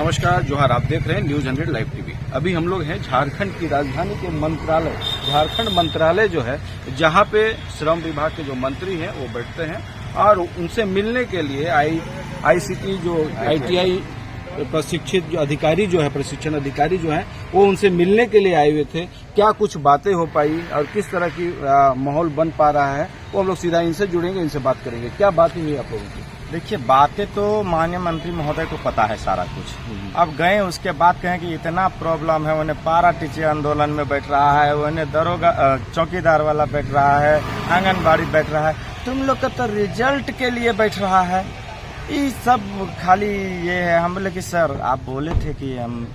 नमस्कार जोहार, आप देख रहे हैं न्यूज 100 लाइव टीवी। अभी हम लोग हैं झारखंड की राजधानी के मंत्रालय, झारखंड मंत्रालय जो है, जहां पे श्रम विभाग के जो मंत्री हैं वो बैठते हैं और उनसे मिलने के लिए आईसीटी जो ITI प्रशिक्षित जो अधिकारी जो है, प्रशिक्षण अधिकारी जो है, वो उनसे मिलने के लिए आए हुए थे। क्या कुछ बातें हो पाई और किस तरह की माहौल बन पा रहा है, वो हम लोग सीधा इनसे जुड़ेंगे, इनसे बात करेंगे। क्या बातें हुई आप लोगों की? देखिए, बातें तो माननीय मंत्री महोदय को पता है सारा कुछ। अब गए उसके बाद कहें कि इतना प्रॉब्लम है, उन्हें पारा टीचर आंदोलन में बैठ रहा है, उन्हें दरोगा चौकीदार वाला बैठ रहा है, आंगनबाड़ी बैठ रहा है, तुम लोग का तो रिजल्ट के लिए बैठ रहा है। ये सब खाली ये है। हम बोले कि सर आप बोले थे कि हम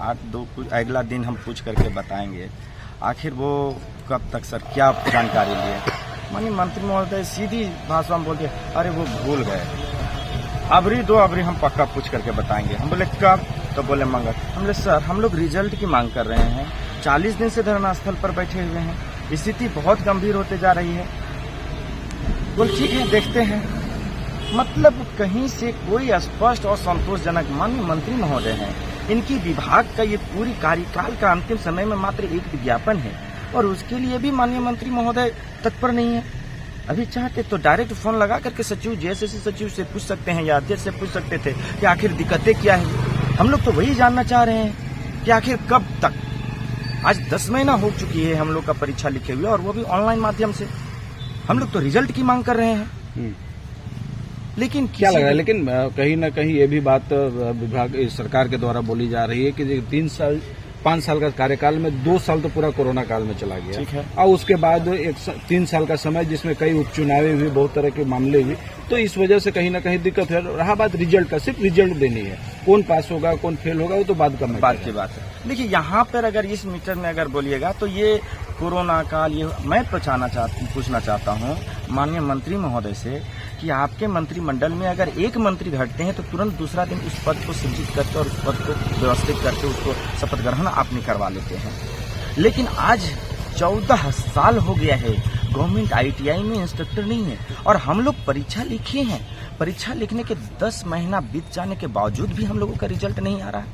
अगला दिन हम पूछ करके बताएंगे। आखिर वो कब तक सर, क्या जानकारी लिए? माननीय मंत्री महोदय सीधी भाषा में बोलते अरे वो भूल गए, अबरी हम पक्का पूछ करके बताएंगे। हम बोले कब? तो बोले मंगल। हम बोले सर हम लोग रिजल्ट की मांग कर रहे हैं, 40 दिन से धरना स्थल पर बैठे हुए हैं, स्थिति बहुत गंभीर होते जा रही है। बोले ठीक है देखते हैं। मतलब कहीं से कोई स्पष्ट और संतोषजनक, माननीय मंत्री महोदय हैं, इनकी विभाग का ये पूरी कार्यकाल का अंतिम समय में मात्र एक विज्ञापन है और उसके लिए भी माननीय मंत्री महोदय तत्पर नहीं है। अभी चाहते तो डायरेक्ट फोन लगा करके सचिव, जेएसएससी सचिव से पूछ सकते हैं या अध्यक्ष से पूछ सकते थे कि आखिर दिक्कतें क्या है। हम लोग तो वही जानना चाह रहे हैं कि आखिर कब तक। आज 10 महीना हो चुकी है हम लोग का परीक्षा लिखे हुए, और वो भी ऑनलाइन माध्यम से। हम लोग तो रिजल्ट की मांग कर रहे हैं। लेकिन क्या लग रहा है, लेकिन कहीं ना कहीं ये भी बात विभाग सरकार के द्वारा बोली जा रही है कि 5 साल का कार्यकाल में 2 साल तो पूरा कोरोना काल में चला गया। ठीक है। और उसके बाद 3 साल का समय जिसमें कई उपचुनावी हुई, बहुत तरह के मामले हुए, तो इस वजह से कहीं ना कहीं दिक्कत है। रहा बात रिजल्ट का, सिर्फ रिजल्ट देनी है, कौन पास होगा कौन फेल होगा वो तो बात की बात है। देखिए यहाँ पर अगर इस मीटर में अगर बोलिएगा तो ये कोरोना काल, ये मैं पूछना चाहता हूँ माननीय मंत्री महोदय से कि आपके मंत्रिमंडल में अगर एक मंत्री घटते हैं तो तुरंत दूसरा दिन उस पद को सृजित करके और उस पद को व्यवस्थित करके उसको शपथ ग्रहण आपने करवा लेते हैं। लेकिन आज 14 साल हो गया है, गवर्नमेंट ITI में इंस्ट्रक्टर नहीं है और हम लोग परीक्षा लिखे हैं। परीक्षा लिखने के 10 महीना बीत जाने के बावजूद भी हम लोगों का रिजल्ट नहीं आ रहा है।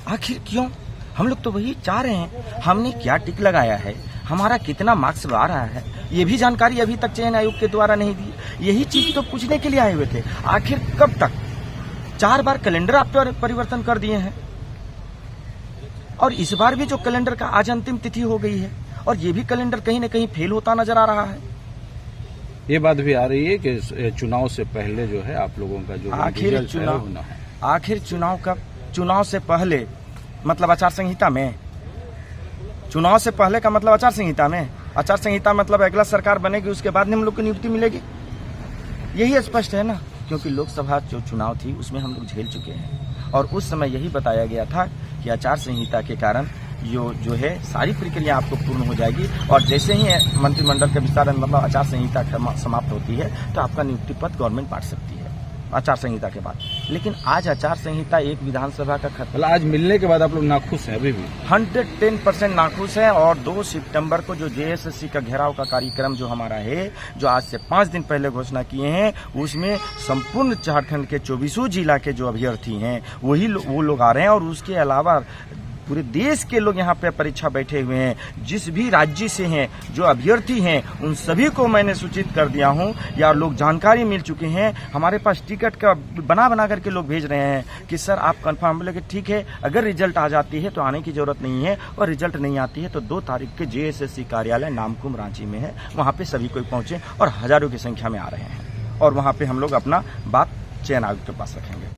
आखिर क्यों? हम लोग तो वही चाह रहे हैं, हमने क्या टिक लगाया है, हमारा कितना मार्क्स आ रहा है, ये भी जानकारी अभी तक चयन आयोग के द्वारा नहीं दी। यही चीज तो पूछने के लिए आए हुए थे। आखिर कब तक? 4 बार कैलेंडर आप परिवर्तन कर दिए हैं और इस बार भी जो कैलेंडर का आज अंतिम तिथि हो गई है और ये भी कैलेंडर कहीं न कहीं फेल होता नजर आ रहा है। ये बात भी आ रही है कि चुनाव से पहले जो है आप लोगों का जो आखिर चुनाव कब? चुनाव से पहले मतलब आचार संहिता में? चुनाव से पहले का मतलब आचार संहिता में? आचार संहिता मतलब अगला सरकार बनेगी उसके बाद हम लोग को नियुक्ति मिलेगी। यही स्पष्ट है ना, क्योंकि लोकसभा जो चुनाव थी उसमें हम लोग झेल चुके हैं और उस समय यही बताया गया था कि आचार संहिता के कारण जो है सारी प्रक्रिया आपको पूर्ण हो जाएगी और जैसे ही मंत्रिमंडल का विस्तार मतलब आचार संहिता समाप्त होती है तो आपका नियुक्ति पद गवर्नमेंट बांट सकती है आचार संहिता के बाद। लेकिन आज आचार संहिता एक विधानसभा का खत्म। आज मिलने के बाद आप लोग नाखुश हैं? अभी भी 110% नाखुश है। और 2 सितंबर को जो JSSC का घेराव का कार्यक्रम जो हमारा है, जो आज से 5 दिन पहले घोषणा किए हैं, उसमें संपूर्ण झारखंड के 24 जिला के जो अभ्यर्थी हैं वो लोग आ रहे हैं और उसके अलावा पूरे देश के लोग यहाँ पे परीक्षा बैठे हुए हैं। जिस भी राज्य से हैं जो अभ्यर्थी हैं उन सभी को मैंने सूचित कर दिया हूँ या लोग जानकारी मिल चुके हैं। हमारे पास टिकट का बना करके लोग भेज रहे हैं कि सर आप कंफर्म। बोले कि ठीक है, अगर रिजल्ट आ जाती है तो आने की जरूरत नहीं है और रिजल्ट नहीं आती है तो 2 तारीख के JSSC कार्यालय नामकुम रांची में है, वहाँ पे सभी कोई पहुँचे और हजारों की संख्या में आ रहे हैं और वहाँ पे हम लोग अपना बात चयन आयोग के पास रखेंगे।